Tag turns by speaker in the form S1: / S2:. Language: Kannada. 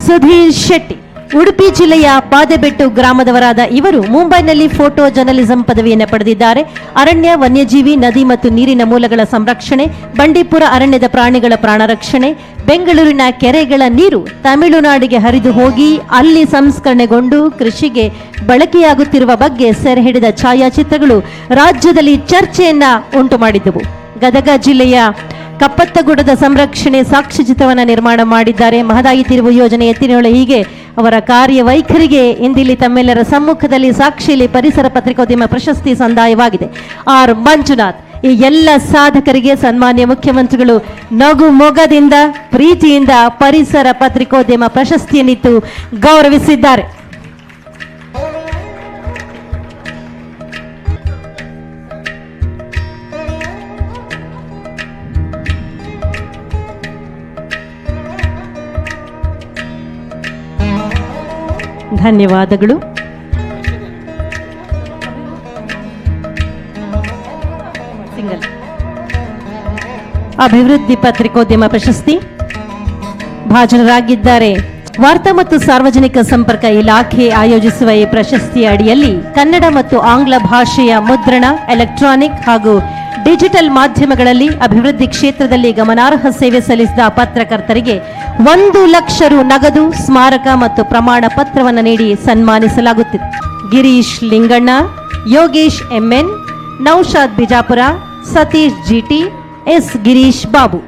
S1: ಸುಧೀರ್ ಶೆಟ್ಟಿ. ಉಡುಪಿ ಜಿಲ್ಲೆಯ ಪಾದೆಬೆಟ್ಟು ಗ್ರಾಮದವರಾದ ಇವರು ಮುಂಬೈನಲ್ಲಿ ಫೋಟೋ ಜರ್ನಲಿಸಂ ಪದವಿಯನ್ನು ಪಡೆದಿದ್ದಾರೆ. ಅರಣ್ಯ, ವನ್ಯಜೀವಿ, ನದಿ ಮತ್ತು ನೀರಿನ ಮೂಲಗಳ ಸಂರಕ್ಷಣೆ, ಬಂಡೀಪುರ ಅರಣ್ಯದ ಪ್ರಾಣಿಗಳ ಪ್ರಾಣ ರಕ್ಷಣೆ, ಬೆಂಗಳೂರಿನ ಕೆರೆಗಳ ನೀರು ತಮಿಳುನಾಡಿಗೆ ಹರಿದು ಹೋಗಿ ಅಲ್ಲಿ ಸಂಸ್ಕರಣೆಗೊಂಡು ಕೃಷಿಗೆ ಬಳಕೆಯಾಗುತ್ತಿರುವ ಬಗ್ಗೆ ಸೆರೆ ಹಿಡಿದ ಛಾಯಾಚಿತ್ರಗಳು ರಾಜ್ಯದಲ್ಲಿ ಚರ್ಚೆಯನ್ನ ಉಂಟು ಮಾಡಿದ್ದವು. ಗದಗ ಜಿಲ್ಲೆಯ ಕಪ್ಪತ್ತಗುಡ್ಡದ ಸಂರಕ್ಷಣೆ ಸಾಕ್ಷ್ಯಚಿತ್ರವನ್ನು ನಿರ್ಮಾಣ ಮಾಡಿದ್ದಾರೆ. ಮಹದಾಯಿ ತಿರುವು ಯೋಜನೆ ಎತ್ತಿನೊಳೆ ಹೀಗೆ ಅವರ ಕಾರ್ಯವೈಖರಿಗೆ ಇಂದಿಲ್ಲಿ ತಮ್ಮೆಲ್ಲರ ಸಮ್ಮುಖದಲ್ಲಿ ಸಾಕ್ಷಿಯಲ್ಲಿ ಪರಿಸರ ಪತ್ರಿಕೋದ್ಯಮ ಪ್ರಶಸ್ತಿ ಸಂದಾಯವಾಗಿದೆ. ಆರ್ ಮಂಜುನಾಥ್ ಈ ಎಲ್ಲ ಸಾಧಕರಿಗೆ ಸನ್ಮಾನ್ಯ ಮುಖ್ಯಮಂತ್ರಿಗಳು ನಗು ಮೊಗದಿಂದ ಪ್ರೀತಿಯಿಂದ ಪರಿಸರ ಪತ್ರಿಕೋದ್ಯಮ ಪ್ರಶಸ್ತಿಯನ್ನಿತ್ತು ಗೌರವಿಸಿದ್ದಾರೆ. ಧನ್ಯವಾದಗಳು. ಅಭಿವೃದ್ಧಿ ಪತ್ರಿಕೋದ್ಯಮ ಪ್ರಶಸ್ತಿ ಭಾಜನರಾಗಿದ್ದಾರೆ. ವಾರ್ತಾ ಮತ್ತು ಸಾರ್ವಜನಿಕ ಸಂಪರ್ಕ ಇಲಾಖೆ ಆಯೋಜಿಸುವ ಈ ಪ್ರಶಸ್ತಿಯ ಅಡಿಯಲ್ಲಿ ಕನ್ನಡ ಮತ್ತು ಆಂಗ್ಲ ಭಾಷೆಯ ಮುದ್ರಣ, ಎಲೆಕ್ಟ್ರಾನಿಕ್ ಹಾಗೂ ಡಿಜಿಟಲ್ ಮಾಧ್ಯಮಗಳಲ್ಲಿ ಅಭಿವೃದ್ಧಿ ಕ್ಷೇತ್ರದಲ್ಲಿ ಗಮನಾರ್ಹ ಸೇವೆ ಸಲ್ಲಿಸಿದ ಪತ್ರಕರ್ತರಿಗೆ 1 ಲಕ್ಷ ರು ನಗದು, ಸ್ಮಾರಕ ಮತ್ತು ಪ್ರಮಾಣ ಪತ್ರವನ್ನು ನೀಡಿ ಸನ್ಮಾನಿಸಲಾಗುತ್ತಿದೆ. ಗಿರೀಶ್ ಲಿಂಗಣ್ಣ, ಯೋಗೇಶ್ ಎಂಎನ್, ನೌಶಾದ್ ಬಿಜಾಪುರ, ಸತೀಶ್ ಜಿಟಿ, ಎಸ್ ಗಿರೀಶ್ ಬಾಬು.